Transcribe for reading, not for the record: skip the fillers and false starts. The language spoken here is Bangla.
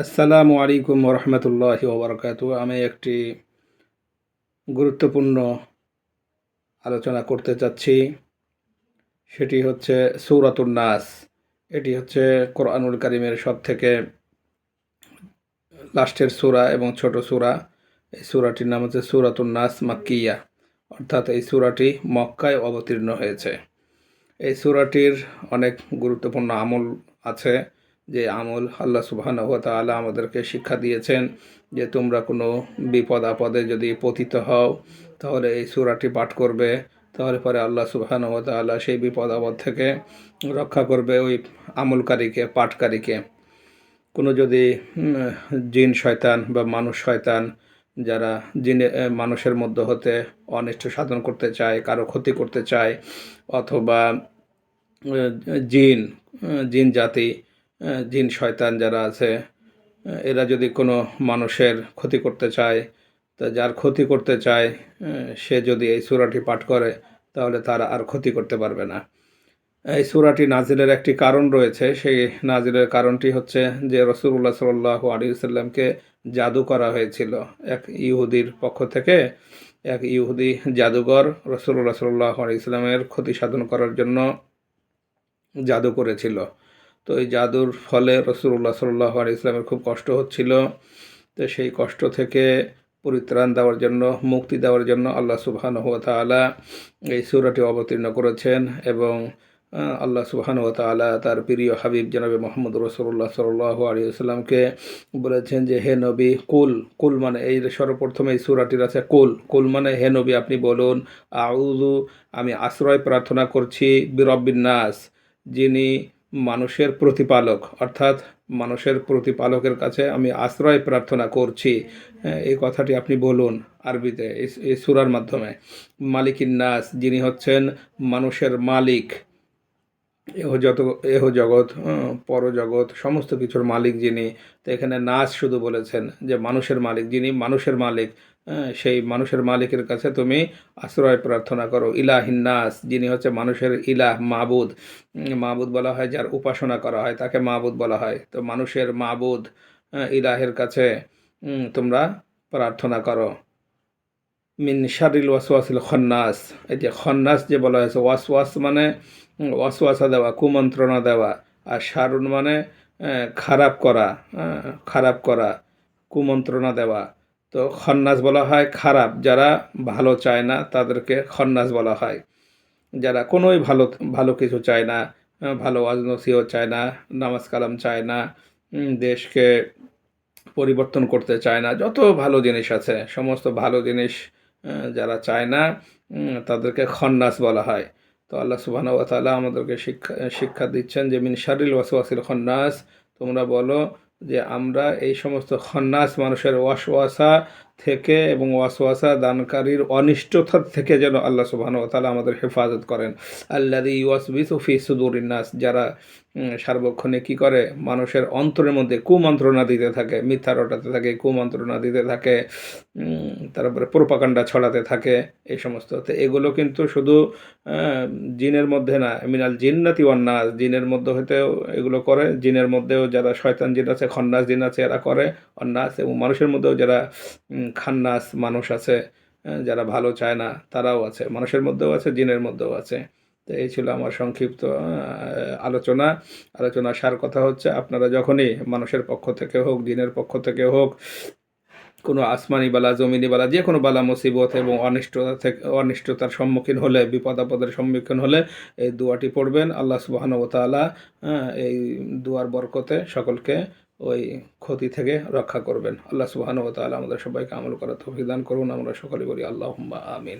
আসসালামু আলাইকুম রহমতুল্লাহি ওবরাকাতু। আমি একটি গুরুত্বপূর্ণ আলোচনা করতে চাচ্ছি। সেটি হচ্ছে সূরাতুন নাস। এটি হচ্ছে কোরআনুল কারীমের সবথেকে লাস্টের সূরা এবং ছোট সূরা। এই সূরাটির নাম হচ্ছে সূরাতুন নাস মাক্কিয়া, অর্থাৎ এই সূরাটি মক্কায় অবতীর্ণ হয়েছে। এই সূরাটির অনেক গুরুত্বপূর্ণ আমল আছে, যে আমল আল্লাহ সুবহানাহু ওয়া তাআলা আমাদেরকে শিক্ষা দিয়েছেন যে তোমরা কোনো বিপদ আপদে যদি পতিত হও তাহলে এই সূরাটি পাঠ করবে, তাহলে পরে আল্লাহ সুবহানাহু ওয়া তাআলা সেই বিপদ আপদ থেকে রক্ষা করবে ওই আমলকারীকে, পাঠকারীকে। কোনো যদি জিন শয়তান বা মানুষ শয়তান যারা মানুষের মধ্য হতে অনিষ্ট সাধন করতে চায়, কারো ক্ষতি করতে চায়, অথবা জিন জিন জাতি, জিন শয়তান যারা আছে, এরা যদি কোনো মানুষের ক্ষতি করতে চায়, তা যার ক্ষতি করতে চায় সে যদি এই সূরাটি পাঠ করে তাহলে তারা আর ক্ষতি করতে পারবে না। এই সূরাটি নাজিলের একটি কারণ রয়েছে। সেই নাজিলের কারণটি হচ্ছে যে রাসূলুল্লাহ সাল্লাল্লাহু আলাইহি ওয়াসাল্লামকে জাদু করা হয়েছিল এক ইহুদির পক্ষ থেকে। এক ইহুদি জাদুঘর রাসূলুল্লাহ সাল্লাল্লাহু আলাইহি ওয়াসাল্লামের ক্ষতি সাধন করার জন্য জাদু করেছিল। তো এই জাদুর ফলে রাসূলুল্লাহ সাল্লাল্লাহু আলাইহি ওয়াসাল্লামের খুব কষ্ট হচ্ছিল। তো সেই কষ্ট থেকে পরিত্রাণ দেওয়ার জন্য, মুক্তি দেওয়ার জন্য আল্লাহ সুবহানাহু ওয়া তাআলা এই সূরাটি অবতীর্ণ করেছেন। এবং আল্লাহ সুবহানাহু ওয়া তাআলা তার প্রিয় হাবিব জনাবে মুহাম্মদ রাসূলুল্লাহ সাল্লাল্লাহু আলাইহি ওয়াসাল্লামকে বলেছেন যে হে নবী, কুল, কুল মানে এই সর্বপ্রথম এই সূরাটির আছে কুল। কুল মানে হে নবী আপনি বলুন, আউযু আমি আশ্রয় প্রার্থনা করছি বিরব্বিন নাস, যিনি মানুষের প্রতিপালক, অর্থাৎ মানুষের প্রতিপালকের কাছে আমি আশ্রয় প্রার্থনা করছি। এই কথাটি আপনি বলুন আরবিতে এই সূরার মাধ্যমে। মালিকিন নাস, যিনি হচ্ছেন মানুষের মালিক। এহ জগৎ, পরজগৎ, সমস্ত কিছুর মালিক যিনি। তো এখানে নাস শুধু বলেছেন যে মানুষের মালিক, যিনি মানুষের মালিক, সেই মানুষের মালিকের কাছে তুমি আশ্রয় প্রার্থনা করো। ইলাহিন নাস, যিনি হচ্ছে মানুষের ইলাহ, মাবুদ। মাবুদ বলা হয় যার উপাসনা করা হয় তাকে মাবুদ বলা হয়। তো মানুষের মাবুদ ইলাহের কাছে তোমরা প্রার্থনা করো। মিন শারিল ওয়াসওয়াসিল খন্নাস, এই যে খন্নাস যে বলা হয়েছে, ওয়াসওয়াস মানে ওয়াসওয়াসা দেওয়া, কুমন্ত্রণা দেওয়া, আর শারুন মানে খারাপ করা, খারাপ করা, কুমন্ত্রণা দেওয়া। তো খন্নাস বলা হয় খারাপ, যারা ভালো চায় না তাদেরকে খন্নাস বলা হয়। যারা কোনোই ভালো ভালো কিছু চায় না, ভালো ওয়াজ নসিহত চায় না, নামাজ কালাম চায় না, দেশকে পরিবর্তন করতে চায় না, যত ভালো জিনিস আছে সমস্ত ভালো জিনিস যারা চায় না তাদেরকে খন্নাস বলা হয়। তো আল্লাহ সুবহানাহু ওয়া তাআলা আমাদেরকে শিক্ষা দিচ্ছেন যে মিন শারিল ওয়াসওয়াসিল খন্নাস, তোমরা বলো যে আমরা এই সমস্ত খন্নাস মানুষের ওয়াসওয়াসা থেকে এবং ওয়াসওয়াসা দানকারীর অনিষ্টতা থেকে যেন আল্লাহ সুবহানাহু ওয়া তাআলা আমাদের হেফাজত করেন। আল্লাযী ইউওয়াসবিসু ফি সুদুরিন নাস, যারা সার্বক্ষণে কি করে মানুষের অন্তরের মধ্যে কুমন্ত্রণা দিতে থাকে, মিথ্যা রটাতে থাকে, কুমন্ত্রণা দিতে থাকে, তারপরে প্রোপাগান্ডা ছড়াতে থাকে, এই সমস্ত। তো এগুলো কিন্তু শুধু জিনের মধ্যে না, মিনাল জিন্নাতি ওয়ান নাস, জিনের মধ্যে হতেও এগুলো করে। জিনের মধ্যেও যারা শয়তান জিন আছে, খন্নাস জিন আছে, এরা করে অন্নাস। এবং মানুষের মধ্যেও যারা খান্নাস মানুষ আছে, যারা ভালো চায় না, তারাও আছে। মানুষের মধ্যেও আছে, জিনের মধ্যেও আছে। তো এই ছিল আমার সংক্ষিপ্ত আলোচনা। আলোচনার সার কথা হচ্ছে, আপনারা যখনই মানুষের পক্ষ থেকে হোক, জিনের পক্ষ থেকে হোক, কোনো আসমানি বালা, জমিনি বালা, যে কোনো বালা মুসিবত এবং অনিষ্টতার সম্মুখীন হলে, বিপদ আপদের সম্মুখীন হলে এই দোয়াটি পড়বেন। আল্লাহ সুবহানাহু ওয়া তাআলা এই দোয়ার বরকতে সকলকে ওই ক্ষতি থেকে রক্ষা করবেন। আল্লাহ সুবহানাহু ওয়া তাআলা আমাদের সবাইকে আমল করার তৌফিক দান করুন। আমরা সকলে বলি আল্লাহুম্মা আমিন।